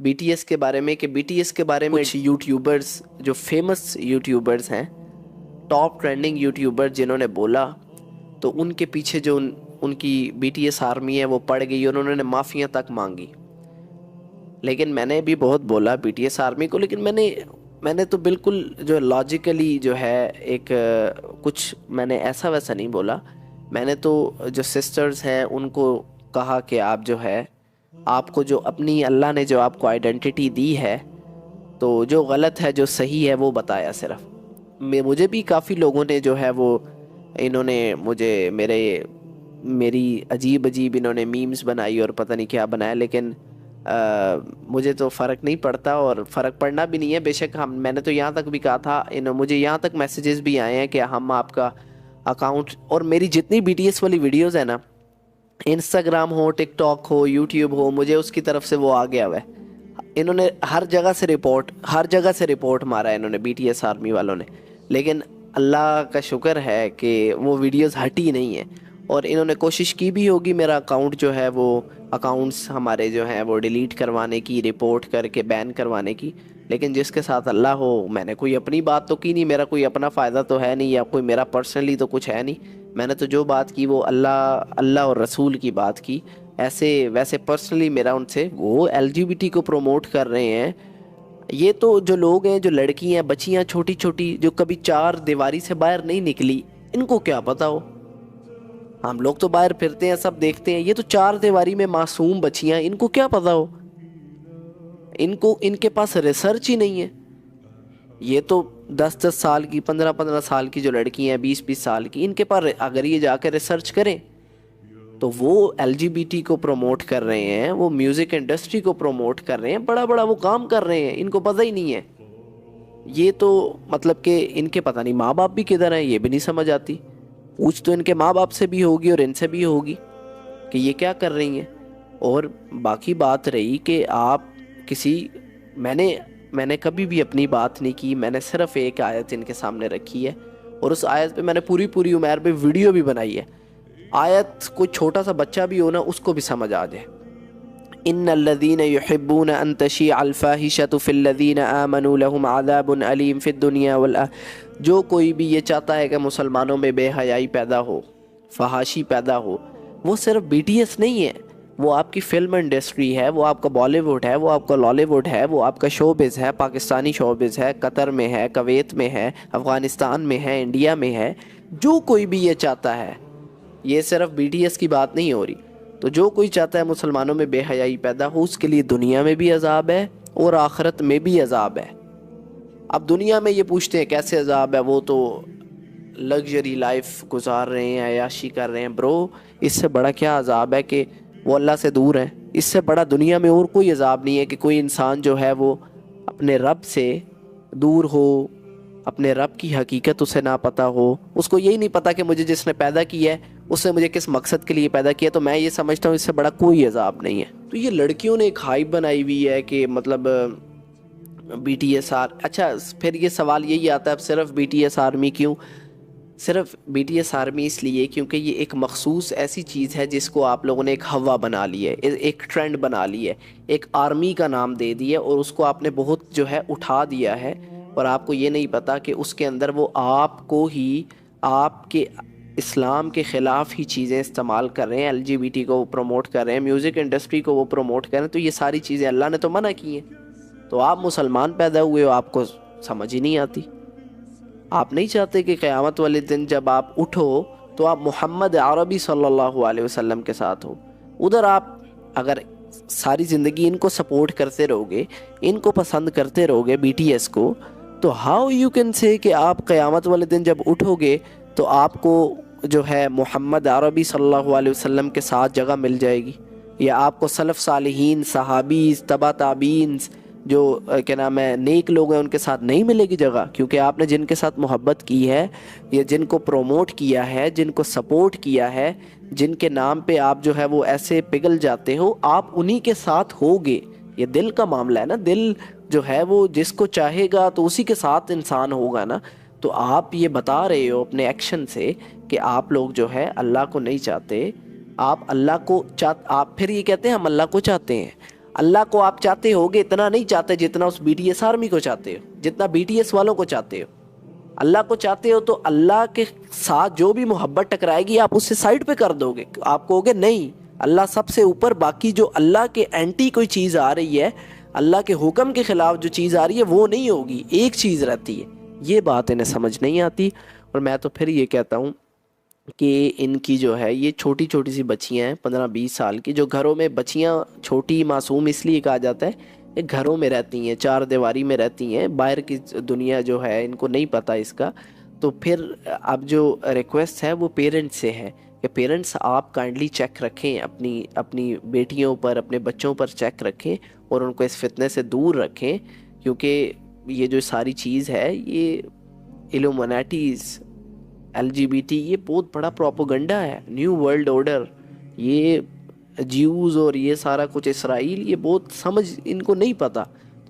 B T S کے بارے میں کہ بی ٹی ایس کے بارے میں کچھ یوٹیوبرز جو فیمس یوٹیوبرز ہیں، ٹاپ ٹرینڈنگ یوٹیوبر جنہوں نے بولا، تو ان کے پیچھے جو ان کی بی ٹی ایس آرمی ہے وہ پڑ گئی اور انہوں نے معافیاں تک مانگی. لیکن میں نے بھی بہت بولا بی ٹی ایس آرمی کو، لیکن میں نے تو بالکل جو لاجیکلی جو ہے ایک کچھ میں نے ایسا ویسا نہیں بولا. میں نے تو جو سسٹرز ہیں ان کو کہا کہ آپ جو ہے، آپ کو جو اپنی اللہ نے جو آپ کو آئیڈینٹی دی ہے، تو جو غلط ہے جو صحیح ہے وہ بتایا. صرف مجھے بھی کافی لوگوں نے جو ہے وہ انہوں نے مجھے میری عجیب انہوں نے میمز بنائی اور پتہ نہیں کیا بنایا، لیکن مجھے تو فرق نہیں پڑتا اور فرق پڑنا بھی نہیں ہے. بے شک میں نے تو یہاں تک بھی کہا تھا، مجھے یہاں تک میسیجز بھی آئے ہیں کہ ہم آپ کا اکاؤنٹ اور میری جتنی بی ٹی ایس والی ویڈیوز ہیں نا، انسٹاگرام ہو، ٹک ٹاک ہو، یوٹیوب ہو، مجھے اس کی طرف سے وہ آ گیا ہوا ہے. انہوں نے ہر جگہ سے رپورٹ مارا ہے انہوں نے، بی ٹی ایس آرمی والوں نے. لیکن اللہ کا شکر ہے کہ وہ ویڈیوز ہٹی نہیں ہیں، اور انہوں نے کوشش کی بھی ہوگی میرا اکاؤنٹ جو ہے وہ اکاؤنٹس ہمارے جو ہیں وہ ڈیلیٹ کروانے کی، رپورٹ کر کے بین کروانے کی. لیکن جس کے ساتھ اللہ ہو، میں نے کوئی اپنی بات تو کی نہیں، میرا کوئی اپنا فائدہ تو ہے نہیں، یا کوئی میرا پرسنلی تو کچھ ہے نہیں. میں نے تو جو بات کی وہ اللہ اور رسول کی بات کی. ویسے پرسنلی میرا ان سے، وہ ایل جی بی ٹی کو پروموٹ کر رہے ہیں. یہ تو جو لوگ ہیں، جو لڑکی ہیں، بچیاں چھوٹی چھوٹی جو کبھی چار دیواری سے باہر نہیں نکلی، ان کو کیا پتا ہو. ہم لوگ تو باہر پھرتے ہیں، سب دیکھتے ہیں. یہ تو چار دیواری میں معصوم بچیاں، ان کو کیا پتا ہو. ان کے پاس ریسرچ ہی نہیں ہے. یہ تو 10 سال کی، 15 سال کی جو لڑکی ہیں، 20 سال کی، ان کے پاس اگر یہ جا کے ریسرچ کریں تو وہ ایل جی بی ٹی کو پروموٹ کر رہے ہیں، وہ میوزک انڈسٹری کو پروموٹ کر رہے ہیں، بڑا وہ کام کر رہے ہیں. ان کو پتہ ہی نہیں ہے. یہ تو مطلب کہ ان کے پتہ نہیں ماں باپ بھی کدھر ہیں، یہ بھی نہیں سمجھ آتی. پوچھ تو ان کے ماں باپ سے بھی ہوگی اور ان سے بھی ہوگی کہ یہ کیا کر رہی ہیں. اور باقی بات رہی کہ آپ میں نے کبھی بھی اپنی بات نہیں کی. میں نے صرف ایک آیت ان کے سامنے رکھی ہے، اور اس آیت پہ میں نے پوری عمر پہ ویڈیو بھی بنائی ہے. آیت کوئی چھوٹا سا بچہ بھی ہو نا، اس کو بھی سمجھ آ جائے. ان الذين يحبون ان تشيع الفاحشة في الذين آمنوا لهم عذاب علیم في الدنيا والآخرة. جو کوئی بھی یہ چاہتا ہے کہ مسلمانوں میں بے حیائی پیدا ہو، فحاشی پیدا ہو، وہ صرف بی ٹی ایس نہیں ہے، وہ آپ کی فلم انڈسٹری ہے، وہ آپ کا بالی ووڈ ہے، وہ آپ کا لالی ووڈ ہے، وہ آپ کا شوبز ہے، پاکستانی شوبز ہے، قطر میں ہے، کویت میں ہے، افغانستان میں ہے، انڈیا میں ہے. جو کوئی بھی یہ چاہتا ہے، یہ صرف بی ٹی ایس کی بات نہیں ہو رہی. تو جو کوئی چاہتا ہے مسلمانوں میں بے حیائی پیدا ہو، اس کے لیے دنیا میں بھی عذاب ہے اور آخرت میں بھی عذاب ہے. اب دنیا میں یہ پوچھتے ہیں کیسے عذاب ہے، وہ تو لگژری لائف گزار رہے ہیں، عیاشی کر رہے ہیں. برو، اس سے بڑا کیا عذاب ہے کہ وہ اللہ سے دور ہیں. اس سے بڑا دنیا میں اور کوئی عذاب نہیں ہے کہ کوئی انسان جو ہے وہ اپنے رب سے دور ہو، اپنے رب کی حقیقت اسے نہ پتہ ہو. اس کو یہی نہیں پتا کہ مجھے جس نے پیدا کیا ہے اس نے مجھے کس مقصد کے لیے پیدا کیا. تو میں یہ سمجھتا ہوں اس سے بڑا کوئی عذاب نہیں ہے. تو یہ لڑکیوں نے ایک ہائپ بنائی ہوئی ہے کہ مطلب بی ٹی ایس اچھا، پھر یہ سوال یہی آتا ہے اب صرف بی ٹی ایس آرمی کیوں؟ صرف بی ٹی ایس آرمی اس لیے کیونکہ یہ ایک مخصوص ایسی چیز ہے جس کو آپ لوگوں نے ایک ہوا بنا لی ہے، ایک ٹرینڈ بنا لی ہے، ایک آرمی کا نام دے دیا، اور اس کو آپ نے بہت جو ہے اٹھا دیا ہے. اور آپ کو یہ نہیں پتا کہ اس کے اندر وہ آپ کو ہی، آپ کے اسلام کے خلاف ہی چیزیں استعمال کر رہے ہیں. ایل جی بی ٹی کو وہ پروموٹ کر رہے ہیں، میوزک انڈسٹری کو وہ پروموٹ کر رہے ہیں. تو یہ ساری چیزیں اللہ نے تو منع کی ہیں. تو آپ مسلمان پیدا ہوئے ہو، آپ کو سمجھ ہی نہیں آتی. آپ نہیں چاہتے کہ قیامت والے دن جب آپ اٹھو تو آپ محمد عربی صلی اللہ علیہ وسلم کے ساتھ ہو. ادھر آپ اگر ساری زندگی ان کو سپورٹ کرتے رہو گے، ان کو پسند کرتے رہو گے، بی ٹی ایس کو، تو ہاؤ یو کین سے کہ آپ قیامت والے دن جب اٹھو گے تو آپ کو جو ہے محمد عربی صلی اللہ علیہ وسلم کے ساتھ جگہ مل جائے گی، یا آپ کو سلف صالحین، صحابی، تبع تابعین، جو کیا نام ہے نیک لوگ ہیں، ان کے ساتھ نہیں ملے گی جگہ. کیونکہ آپ نے جن کے ساتھ محبت کی ہے، یا جن کو پروموٹ کیا ہے، جن کو سپورٹ کیا ہے، جن کے نام پہ آپ جو ہے وہ ایسے پگھل جاتے ہو، آپ انہی کے ساتھ ہوگے. یہ دل کا معاملہ ہے نا، دل جو ہے وہ جس کو چاہے گا تو اسی کے ساتھ انسان ہوگا نا. تو آپ یہ بتا رہے ہو اپنے ایکشن سے کہ آپ لوگ جو ہے اللہ کو نہیں چاہتے. آپ اللہ کو آپ پھر یہ کہتے ہیں ہم اللہ کو چاہتے ہیں. اللہ کو آپ چاہتے ہوگے اتنا نہیں چاہتے جتنا اس بی ٹی ایس آرمی کو چاہتے ہو، جتنا بی ٹی ایس والوں کو چاہتے ہو۔ اللہ کو چاہتے ہو تو اللہ کے ساتھ جو بھی محبت ٹکرائے گی آپ اس سے سائڈ پہ کر دو گے، آپ کہو گے نہیں اللہ سب سے اوپر، باقی جو اللہ کے اینٹی کوئی چیز آ رہی ہے، اللہ کے حکم کے خلاف جو چیز آ رہی ہے وہ نہیں ہوگی، ایک چیز رہتی ہے۔ یہ بات انہیں سمجھ نہیں آتی۔ اور میں تو پھر یہ کہتا ہوں کہ ان کی جو ہے یہ چھوٹی چھوٹی سی بچیاں ہیں 15-20 سال کی، جو گھروں میں بچیاں چھوٹی معصوم اس لیے کہا جاتا ہے، یہ گھروں میں رہتی ہیں، چار دیواری میں رہتی ہیں، باہر کی دنیا جو ہے ان کو نہیں پتہ اس کا۔ تو پھر اب جو ریکویسٹ ہے وہ پیرنٹس سے ہے کہ پیرنٹس آپ کائنڈلی چیک رکھیں، اپنی بیٹیوں پر، اپنے بچوں پر چیک رکھیں اور ان کو اس فتنے سے دور رکھیں، کیونکہ یہ جو ساری چیز ہے یہ ایلومنیٹیز، ایل جی بی ٹی، یہ بہت بڑا پروپوگنڈا ہے، نیو ورلڈ آرڈر، یہ جیوز اور یہ سارا کچھ اسرائیل، یہ بہت سمجھ ان کو نہیں پتہ۔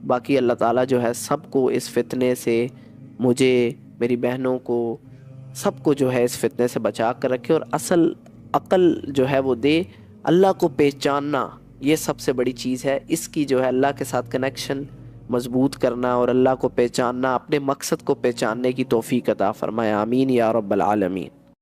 باقی اللہ تعالیٰ جو ہے سب کو اس فتنے سے، مجھے، میری بہنوں کو، سب کو جو ہے اس فتنے سے بچا کر رکھے، اور اصل عقل جو ہے وہ دے۔ اللہ کو پہچاننا یہ سب سے بڑی چیز ہے، اس کی جو ہے اللہ کے ساتھ کنیکشن مضبوط کرنا اور اللہ کو پہچاننا، اپنے مقصد کو پہچاننے کی توفیق عطا فرمائے، آمین یا رب العالمین۔